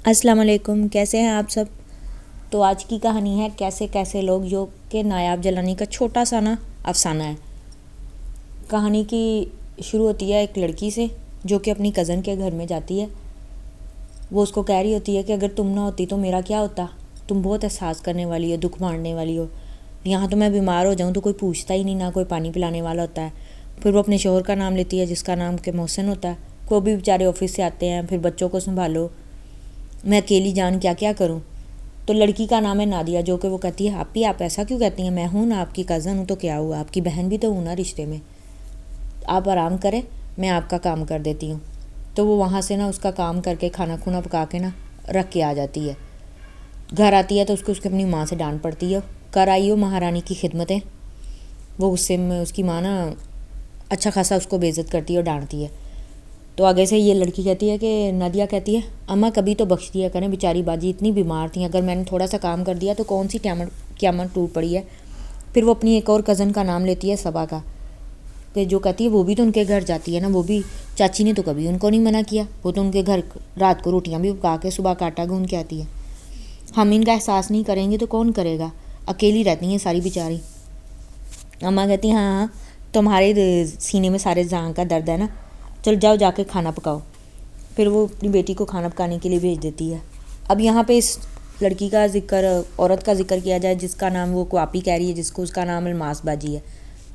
السلام علیکم، کیسے ہیں آپ سب؟ تو آج کی کہانی ہے کیسے کیسے لوگ، جو کہ نایاب جلانی کا چھوٹا سا نا افسانہ ہے۔ کہانی کی شروع ہوتی ہے ایک لڑکی سے جو کہ اپنی کزن کے گھر میں جاتی ہے۔ وہ اس کو کہہ رہی ہوتی ہے کہ اگر تم نہ ہوتی تو میرا کیا ہوتا، تم بہت احساس کرنے والی ہو، دکھ بانٹنے والی ہو، یہاں تو میں بیمار ہو جاؤں تو کوئی پوچھتا ہی نہیں، نہ کوئی پانی پلانے والا ہوتا ہے۔ پھر وہ اپنے شوہر کا نام لیتی ہے جس کا نام کہ محسن ہوتا ہے۔ وہ بھی بیچارے آفس سے آتے ہیں، پھر بچوں کو سنبھالو، میں اکیلی جان کیا کیا کروں۔ تو لڑکی کا نام ہے نادیہ، جو کہ وہ کہتی ہے آپ ایسا کیوں کہتی ہیں، میں ہوں نا آپ کی کزن ہوں تو کیا ہوا، آپ کی بہن بھی تو ہوں نا رشتے میں، آپ آرام کریں، میں آپ کا کام کر دیتی ہوں۔ تو وہ وہاں سے نا اس کا کام کر کے کھانا کھونا پکا کے نا رکھ کے آ جاتی ہے۔ گھر آتی ہے تو اس کو اپنی ماں سے ڈانٹ پڑتی ہے، کر آئی ہو مہارانی کی خدمتیں۔ وہ غصے میں اس کی ماں نا اچھا خاصا اس کو بے عزت کرتی ہے اور ڈانٹتی ہے۔ تو آگے سے یہ لڑکی کہتی ہے کہ نادیہ کہتی ہے اماں کبھی تو بخش دیا کریں، بیچاری باجی اتنی بیمار تھیں، اگر میں نے تھوڑا سا کام کر دیا تو کون سی قیامت ٹوٹ پڑی ہے۔ پھر وہ اپنی ایک اور کزن کا نام لیتی ہے صبا کا، کہ جو کہتی ہے وہ بھی تو ان کے گھر جاتی ہے نا، وہ بھی چاچی نے تو کبھی ان کو نہیں منع کیا، وہ تو ان کے گھر رات کو روٹیاں بھی پکا کے صبح کا آٹا گوندھ کے آتی ہے۔ ہم ان کا احساس نہیں کریں گے تو کون کرے گا، اکیلی رہتی ہیں ساری بیچاری۔ اماں کہتی ہیں ہاں تمہارے سینے میں سارے جان کا درد ہے نا، چل جاؤ جا کے کھانا پکاؤ۔ پھر وہ اپنی بیٹی کو کھانا پکانے کے لیے بھیج دیتی ہے۔ اب یہاں پہ اس لڑکی کا ذکر، عورت کا ذکر کیا جائے جس کا نام وہ کوآپی کہہ رہی ہے، جس کو اس کا نام الماس باجی ہے،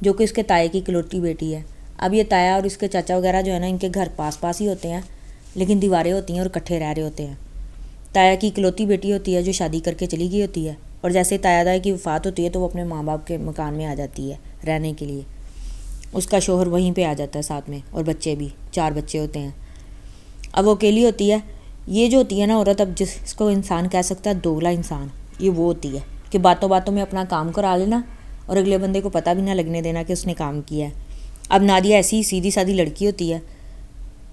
جو کہ اس کے تایا کی اکلوتی بیٹی ہے۔ اب یہ تایا اور اس کے چاچا وغیرہ جو ہے نا ان کے گھر پاس پاس ہی ہوتے ہیں، لیکن دیواریں ہوتی ہیں اور اکٹھے رہ رہے ہوتے ہیں۔ تایا کی اکلوتی بیٹی ہوتی ہے جو شادی کر کے چلی گئی ہوتی ہے، اور جیسے تایا دائی کی وفات ہوتی ہے تو وہ اپنے ماں باپ کے مکان میں آ جاتی ہے رہنے کے لیے۔ اس کا شوہر وہیں پہ آ جاتا ہے ساتھ میں، اور بچے بھی، 4 بچے ہوتے ہیں۔ اب وہ اکیلی ہوتی ہے۔ یہ جو ہوتی ہے نا عورت، اب جس کو انسان کہہ سکتا ہے دوگلا انسان، یہ وہ ہوتی ہے کہ باتوں باتوں میں اپنا کام کرا لینا اور اگلے بندے کو پتہ بھی نہ لگنے دینا کہ اس نے کام کیا ہے۔ اب نادیہ ایسی سیدھی سادھی لڑکی ہوتی ہے،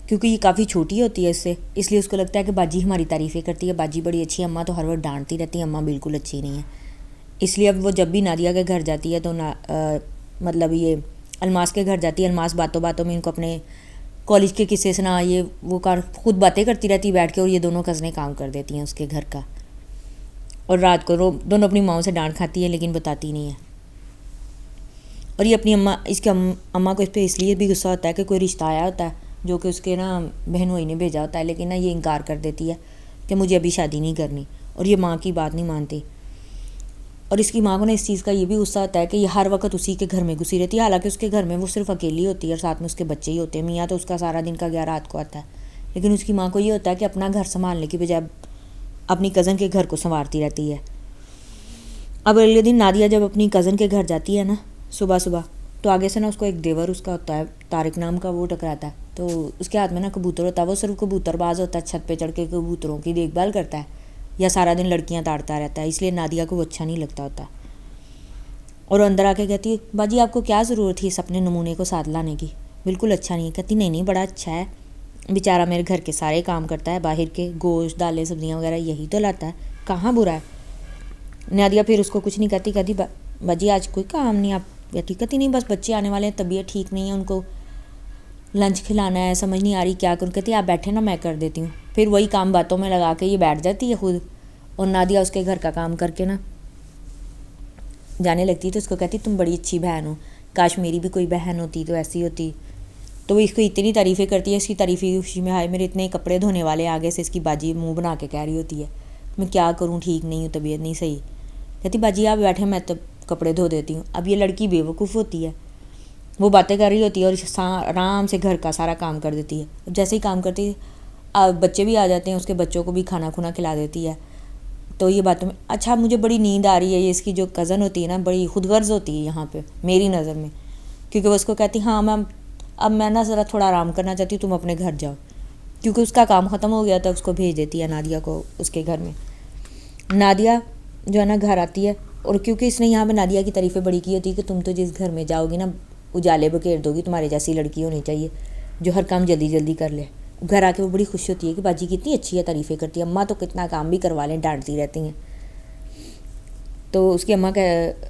کیونکہ یہ کافی چھوٹی ہوتی ہے اس لیے اس کو لگتا ہے کہ باجی ہماری تعریفیں کرتی ہے، باجی بڑی اچھی ہے، اماں تو ہر وقت ڈانٹتی رہتی ہے، اماں بالکل اچھی نہیں ہے۔ اس لیے اب وہ جب بھی نادیہ کے گھر جاتی ہے تو مطلب یہ الماس کے گھر جاتی ہے، الماس باتوں باتوں میں ان کو اپنے کالج کے قصے سنا، یہ وہ خود باتیں کرتی رہتی بیٹھ کے، اور یہ دونوں کزنیں کام کر دیتی ہیں اس کے گھر کا، اور رات کو دونوں اپنی ماؤں سے ڈانٹ کھاتی ہیں لیکن بتاتی نہیں ہے۔ اور یہ اپنی اس کے اماں کو اس پہ اس لیے بھی غصہ ہوتا ہے کہ کوئی رشتہ آیا ہوتا ہے جو کہ اس کے نا بہن بھائی نے بھیجا ہوتا ہے، لیکن نا یہ انکار کر دیتی ہے کہ مجھے ابھی شادی نہیں کرنی، اور یہ ماں کی بات نہیں مانتی۔ اور اس کی ماں کو نا اس چیز کا یہ بھی غصہ ہوتا ہے کہ یہ ہر وقت اسی کے گھر میں گھسی رہتی ہے، حالانکہ اس کے گھر میں وہ صرف اکیلی ہوتی ہے اور ساتھ میں اس کے بچے ہی ہوتے ہیں، میاں تو اس کا سارا دن کا گیا رات کو آتا ہے، لیکن اس کی ماں کو یہ ہوتا ہے کہ اپنا گھر سنبھالنے کی بجائے اپنی کزن کے گھر کو سنوارتی رہتی ہے۔ اب اگلے دن نادیہ جب اپنی کزن کے گھر جاتی ہے نا صبح صبح، تو آگے سے نا اس کو ایک دیور اس کا ہوتا ہے طارق نام کا، وہ ٹکراتا ہے، تو اس کے ہاتھ میں نا کبوتر ہوتا ہے، وہ صرف کبوتر باز ہوتا ہے، چھت پہ چڑھ کے کبوتروں کی دیکھ بھال کرتا ہے یا سارا دن لڑکیاں تاڑتا رہتا ہے، اس لیے نادیہ کو وہ اچھا نہیں لگتا ہوتا، اور اندر آ کے کہتی ہے باجی آپ کو کیا ضرورت تھی اس اپنے نمونے کو ساتھ لانے کی، بالکل اچھا نہیں ہے۔ کہتی نہیں بڑا اچھا ہے، بیچارہ میرے گھر کے سارے کام کرتا ہے، باہر کے گوشت دالیں سبزیاں وغیرہ یہی تو لاتا ہے، کہاں برا ہے۔ نادیہ پھر اس کو کچھ نہیں کہتی، کہتی باجی آج کوئی کام نہیں، آپ کہتی نہیں بس بچے آنے والے ہیں، طبیعت ٹھیک نہیں ہے، ان کو لنچ کھلانا ہے، سمجھ نہیں آ رہی کیا کروں۔ کہتی آپ بیٹھے نا میں کر دیتی ہوں، پھر وہی کام باتوں میں لگا کے یہ بیٹھ جاتی ہے خود، اور نادیہ اس کے گھر کا کام کر کے نا جانے لگتی ہے، تو اس کو کہتی تم بڑی اچھی بہن ہو، کاش میری بھی کوئی بہن ہوتی تو ایسی ہوتی۔ تو وہ اس کو اتنی تعریفیں کرتی ہے، اس کی تعریفیں خوشی میں ہائے میرے اتنے کپڑے دھونے والے، آگے سے اس کی باجی منہ بنا کے کہہ رہی ہوتی ہے میں کیا کروں، ٹھیک نہیں ہوں، طبیعت نہیں صحیح۔ کہتی باجی آپ بیٹھے میں تو کپڑے دھو دیتی ہوں۔ اب یہ لڑکی بے وقوف ہوتی ہے، وہ باتیں کر رہی ہوتی ہے اور آرام سے گھر کا سارا کام کر دیتی ہے۔ اب جیسے ہی کام کرتی ہے بچے بھی آ جاتے ہیں، اس کے بچوں کو بھی کھانا کھونا کھلا دیتی ہے۔ تو یہ باتوں میں اچھا مجھے بڑی نیند آ رہی ہے، یہ اس کی جو کزن ہوتی ہے نا بڑی خود غرض ہوتی ہے یہاں پہ میری نظر میں، کیونکہ وہ اس کو کہتی ہاں میم اب میں نا ذرا تھوڑا آرام کرنا چاہتی ہوں، تم اپنے گھر جاؤ، کیونکہ اس کا کام ختم ہو گیا تھا، اس کو بھیج دیتی ہے نادیہ کو اس کے گھر میں۔ نادیہ جو ہے نا گھر آتی ہے، اور کیونکہ اس نے یہاں پہ نادیہ کی تعریفیں بڑی کی ہوتی ہے کہ تم تو جس گھر میں جاؤ گی نا اجالے بکھیر دو گی، تمہارے جیسی لڑکی ہونی چاہیے جو ہر کام جلدی جلدی کر لے۔ گھر آ کے وہ بڑی خوش ہوتی ہے کہ باجی کتنی اچھی ہے، تعریفیں کرتی ہے، اماں تو کتنا کام بھی کروا لیں، ڈانٹتی رہتی ہیں۔ تو اس کی اماں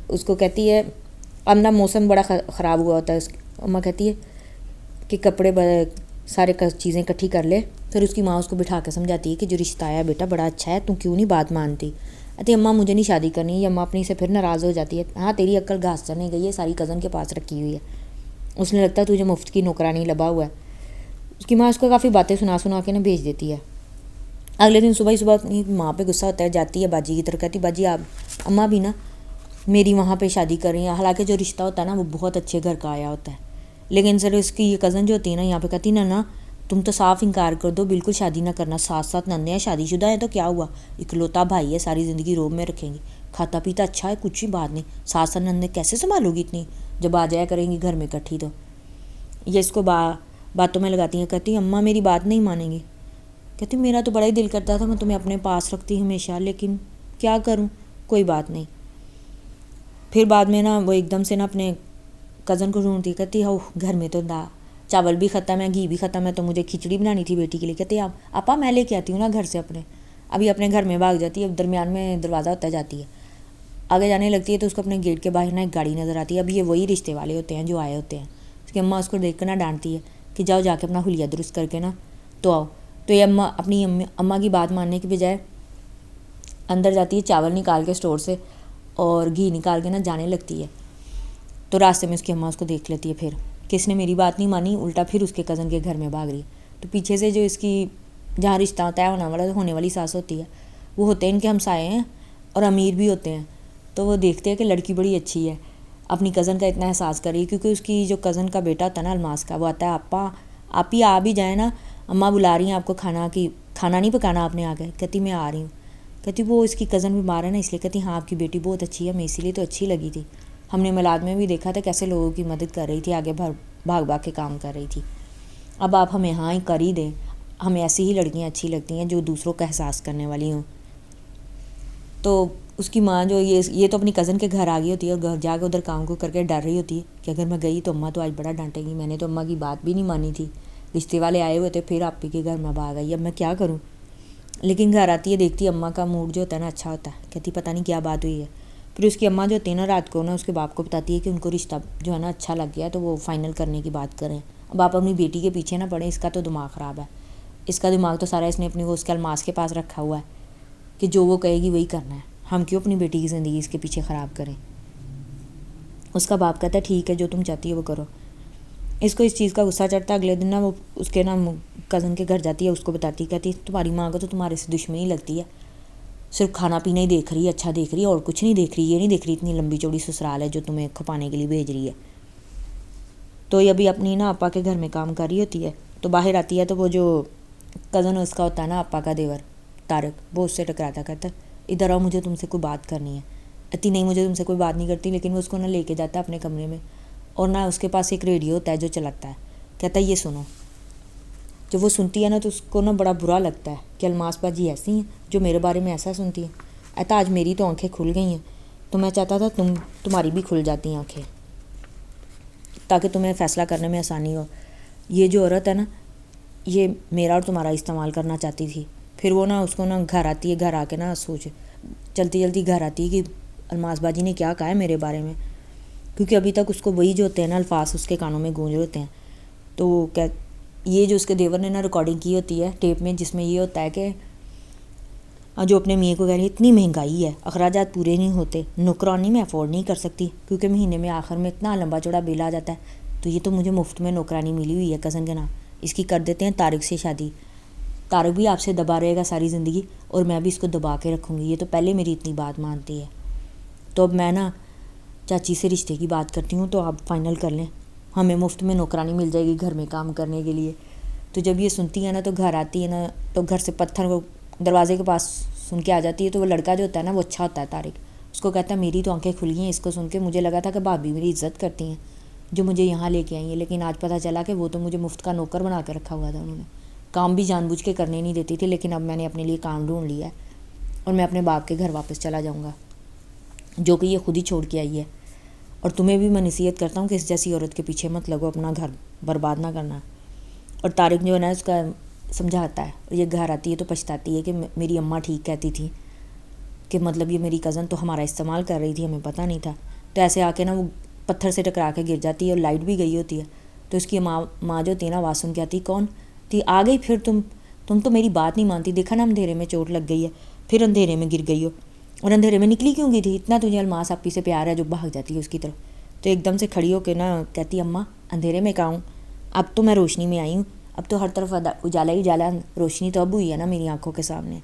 اس کو کہتی ہے اب نا موسم بڑا خراب ہوا ہوتا ہے، اماں کہتی ہے کہ کپڑے سارے چیزیں اکٹھی کر لے پھر اس کی ماں اس کو بٹھا کے سمجھاتی ہے کہ جو رشتہ آیا بیٹا بڑا اچھا ہے، تم کیوں نہیں بات مانتی؟ کہتی اماں مجھے نہیں شادی کرنی. یہ اماں اپنی سے پھر ناراض ہو جاتی ہے. ہاں تیری عقل گھاس چرنے گئی ہے، ساری کزن کے پاس رکھی ہوئی ہے، اس نے لگتا ہے تجھے مفت کی نوکرانی لبا ہوا ہے. اس کی ماں اس کو کافی باتیں سنا کے بھیج دیتی ہے. اگلے دن صبح ہی صبح اپنی ماں پہ غصہ ہوتا ہے، جاتی ہے باجی کی طرف، کہتی باجی آپ اماں بھی نا میری وہاں پہ شادی کر رہی ہیں، حالانکہ جو رشتہ ہوتا ہے نا وہ بہت اچھے گھر کا آیا ہوتا ہے، لیکن سر اس کی یہ کزن جو ہوتی ہے نا یہاں پہ کہتی نا تم تو صاف انکار کر دو، بالکل شادی نہ کرنا، ساتھ نندے ہیں، شادی شدہ ہیں تو کیا ہوا، اکلوتا بھائی ہے، ساری زندگی روب میں رکھیں گی، کھاتا پیتا اچھا ہے، کچھ ہی بات نہیں، ساتھ نندے کیسے سنبھالو گی اتنی، جب آ جایا کریں گی گھر میں اکٹھی تو. یہ اس کو باتوں میں لگاتی ہیں. کہتی اماں میری بات نہیں مانیں گی. کہتی میرا تو بڑا ہی دل کرتا تھا میں تمہیں اپنے پاس رکھتی ہمیشہ، لیکن کیا کروں، کوئی بات نہیں. پھر بعد میں نا وہ ایک دم سے نا اپنے کزن کو ڈھونڈتی، کہتی گھر میں تو چاول بھی ختم ہے، گھی بھی ختم ہے، تو مجھے کھچڑی بنانی تھی بیٹی کے لیے. کہتے آپا میں لے کے آتی ہوں نا گھر سے اپنے. ابھی اپنے گھر میں بھاگ جاتی ہے، اب درمیان میں دروازہ ہوتا جاتی ہے، آگے جانے لگتی ہے تو اس کو اپنے گیٹ کے باہر نا ایک گاڑی نظر آتی ہے. اب یہ وہی رشتے والے ہوتے ہیں جو آئے ہوتے ہیں. اس کی اماں اس کو دیکھ کر نا ڈانٹتی ہے کہ جاؤ جا کے اپنا حلیہ درست کر کے نا تو آؤ. تو یہ اپنی اماں کی بات ماننے کی بجائے اندر جاتی ہے، چاول نکال کے اسٹور سے اور گھی نکال کے نا جانے لگتی ہے. تو راستے میں اس کی اماں اس کو دیکھ لیتی ہے پھر کہ اس نے میری بات نہیں مانی، الٹا پھر اس کے کزن کے گھر میں بھاگ رہی. تو پیچھے سے جو اس کی جہاں رشتہ طے ہونے والی ساس ہوتی ہے، وہ ہوتے ہیں ان کے ہمسائے ہیں اور امیر بھی ہوتے ہیں. تو وہ دیکھتے ہیں کہ لڑکی بڑی اچھی ہے، اپنی کزن کا اتنا احساس کر رہی ہے، کیونکہ اس کی جو کزن کا بیٹا ہوتا ہے نا الماس کا، وہ آتا ہے آپ ہی آ بھی جائیں نا، اماں بلا رہی ہیں آپ کو کھانا نہیں پکانا آپ نے آ گئے. کہتی میں آ رہی ہوں. کہتی وہ اس کی کزن بیمار ہے نا اس لیے. کہتی ہاں آپ کی بیٹی بہت اچھی ہے، میں اسی لیے تو اچھی لگی تھی، ہم نے میلاد میں بھی دیکھا تھا کیسے لوگوں کی مدد کر رہی تھی، آگے بھاگ کے کام کر رہی تھی. اب آپ ہمیں ہاں ہی کر ہی دیں، ہمیں ایسی ہی لڑکیاں اچھی لگتی ہیں جو دوسروں کا احساس کرنے والی ہوں. تو اس کی ماں جو یہ تو اپنی کزن کے گھر آ گئی ہوتی ہے اور گھر جا کے ادھر کام کو کر کے ڈر رہی ہوتی ہے کہ اگر میں گئی تو اماں تو آج بڑا ڈانٹے گی، میں نے تو اماں کی بات بھی نہیں مانی تھی، رشتے والے آئے ہوئے تھے، پھر آپ ہی کے گھر میں بھاگ آئی، اب میں کیا کروں. لیکن گھر آتی ہے، دیکھتی ہے اماں کا موڈ جو ہوتا ہے نا اچھا ہوتا ہے. کہتی پتہ نہیں کیا بات ہوئی ہے. پھر اس کی اماں جو ہوتی ہے نا رات کو نا اس کے باپ کو بتاتی ہے کہ ان کو رشتہ جو ہے نا اچھا لگ گیا تو وہ فائنل کرنے کی بات کریں. اب آپ اپنی بیٹی کے پیچھے نہ پڑیں، اس کا تو دماغ خراب ہے، اس کا دماغ تو سارا اس نے اپنی وہ اس کے الماس کے پاس رکھا ہوا ہے کہ جو وہ کہے گی وہی کرنا ہے، ہم کیوں اپنی بیٹی کی زندگی اس کے پیچھے خراب کریں. اس کا باپ کہتا ہے ٹھیک ہے جو تم چاہتی ہے وہ کرو. اس کو اس چیز کا غصہ چڑھتا ہے. اگلے دن نا وہ اس کے نا کزن کے گھر جاتی ہے، اس کو بتاتی، کہتی تمہاری ماں کو تو تمہارے سے دشمنی لگتی ہے، صرف کھانا پینا ہی دیکھ رہی ہے، اچھا دیکھ رہی ہے اور کچھ نہیں دیکھ رہی، یہ نہیں دیکھ رہی اتنی لمبی چوڑی سسرال ہے جو تمہیں کھپانے کے لیے بھیج رہی ہے. تو یہ ابھی اپنی نا آپا کے گھر میں کام کر رہی ہوتی ہے، تو باہر آتی ہے تو وہ جو کزن اس کا ہوتا ہے نا آپا کا دیور طارق، وہ اس سے ٹکراتا، کہتا ہے ادھر آؤ مجھے تم سے کوئی بات کرنی ہے. کہتی نہیں مجھے تم سے کوئی بات نہیں کرتی، لیکن وہ اس کو نہ لے کے جاتا ہے اپنے کمرے میں اور نہ اس کے پاس ایک ریڈیو ہوتا ہے جو چلاتا ہے. کہتا ہے یہ سنو. جب وہ سنتی ہے نا تو اس کو نا بڑا برا لگتا ہے کہ الماس باجی ایسی ہیں جو میرے بارے میں ایسا سنتی ہیں. کہتا آج میری تو آنکھیں کھل گئی ہیں، تو میں چاہتا تھا تمہاری بھی کھل جاتی آنکھیں تاکہ تمہیں فیصلہ کرنے میں آسانی ہو. یہ جو عورت ہے نا یہ میرا اور تمہارا استعمال کرنا چاہتی تھی. پھر وہ نا اس کو نا گھر آتی ہے، گھر آ کے نا چلتی گھر آتی ہے کہ الماس باجی نے کیا کہا ہے میرے بارے میں، کیونکہ ابھی تک اس کو وہی جو ہوتے ہیں نا الفاظ اس کے کانوں میں گونج رہے ہوتے ہیں. تو یہ جو اس کے دیور نے نا ریکارڈنگ کی ہوتی ہے ٹیپ میں، جس میں یہ ہوتا ہے کہ جو اپنے میاں کو کہہ رہی ہے اتنی مہنگائی ہے، اخراجات پورے نہیں ہوتے، نوکرانی میں افورڈ نہیں کر سکتی کیونکہ مہینے میں آخر میں اتنا لمبا چوڑا بل آ جاتا ہے، تو یہ تو مجھے مفت میں نوکرانی ملی ہوئی ہے کزن کے نام، اس کی کر دیتے ہیں طارق سے شادی، طارق بھی آپ سے دبا رہے گا ساری زندگی اور میں بھی اس کو دبا کے رکھوں گی، یہ تو پہلے میری اتنی بات مانتی ہے. تو اب میں نا چاچی سے رشتے کی بات کرتی ہوں تو آپ فائنل کر لیں، ہمیں مفت میں نوکرانی مل جائے گی گھر میں کام کرنے کے لیے. تو جب یہ سنتی ہے نا تو گھر آتی ہے نا تو گھر سے پتھر کو دروازے کے پاس سن کے آ جاتی ہے. تو وہ لڑکا جو ہوتا ہے نا وہ اچھا ہوتا ہے طارق، اس کو کہتا ہے میری تو آنکھیں کھل گئی ہیں اس کو سن کے، مجھے لگا تھا کہ بھابھی میری عزت کرتی ہیں جو مجھے یہاں لے کے آئی ہیں، لیکن آج پتہ چلا کہ وہ تو مجھے مفت کا نوکر بنا کے رکھا ہوا تھا، انہوں نے کام بھی جان بوجھ کے کرنے نہیں دیتی تھی. لیکن اب میں نے اپنے لیے کام ڈھونڈ لیا ہے اور میں اپنے باپ کے گھر واپس چلا جاؤں گا جو کہ یہ خود ہی چھوڑ کے آئی ہے. اور تمہیں بھی میں نصیحت کرتا ہوں کہ اس جیسی عورت کے پیچھے مت لگو، اپنا گھر برباد نہ کرنا. اور طارق جو ہے نا اس کا سمجھاتا ہے اور یہ گھر آتی ہے تو پچھتاتی ہے کہ میری اماں ٹھیک کہتی تھی کہ مطلب یہ میری کزن تو ہمارا استعمال کر رہی تھی، ہمیں پتہ نہیں تھا. تو ایسے آ کے نا وہ پتھر سے ٹکرا کے گر جاتی ہے اور لائٹ بھی گئی ہوتی ہے. تو اس کی ماں جو ہوتی ہے نا آواز سن کے آتی، کون تھی آ گئی پھر تم تم تو میری بات نہیں مانتی, دیکھا نا اندھیرے میں چوٹ لگ گئی ہے, پھر اندھیرے میں گر گئی ہو, اور اندھیرے میں نکلی کیوں گئی تھی, اتنا تجھے الماس آپی سے پیار ہے جو بھاگ جاتی ہے اس کی طرف. تو ایک دم سے کھڑی ہو کے نا کہتی اماں اندھیرے میں کہاں ہوں, اب تو میں روشنی میں آئی ہوں, اب تو ہر طرف اجالا ہی اجالا, روشنی تو اب ہوئی ہے نا میری آنکھوں کے سامنے.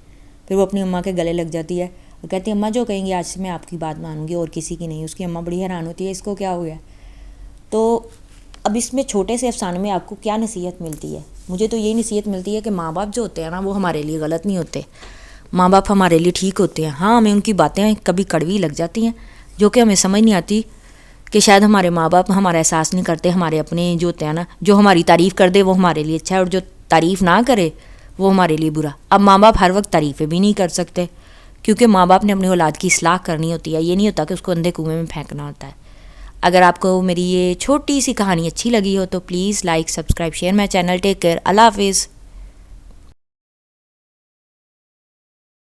پھر وہ اپنی اماں کے گلے لگ جاتی ہے اور کہتی ہے اماں جو کہیں گی آج سے میں آپ کی بات مانوں گی اور کسی کی نہیں. اس کی اماں بڑی حیران ہوتی ہے اس کو کیا ہو گیا. تو اب اس میں چھوٹے سے افسانے میں آپ کو کیا نصیحت ملتی ہے؟ مجھے تو یہی نصیحت ملتی ہے کہ ماں باپ جو ہوتے ہیں نا وہ ہمارے لیے غلط نہیں ہوتے, ماں باپ ہمارے لیے ٹھیک ہوتے ہیں. ہاں ہمیں ان کی باتیں کبھی کڑوی لگ جاتی ہیں جو کہ ہمیں سمجھ نہیں آتی کہ شاید ہمارے ماں باپ ہمارا احساس نہیں کرتے. ہمارے اپنے جو ہوتے ہیں نا, جو ہماری تعریف کر دے وہ ہمارے لیے اچھا ہے, اور جو تعریف نہ کرے وہ ہمارے لیے برا. اب ماں باپ ہر وقت تعریفیں بھی نہیں کر سکتے کیونکہ ماں باپ نے اپنی اولاد کی اصلاح کرنی ہوتی ہے, یہ نہیں ہوتا کہ اس کو اندھے کنویں میں پھینکنا ہوتا ہے. اگر آپ کو میری یہ چھوٹی سی کہانی اچھی لگی ہو تو please like subscribe share my channel. Take care, اللہ حافظ.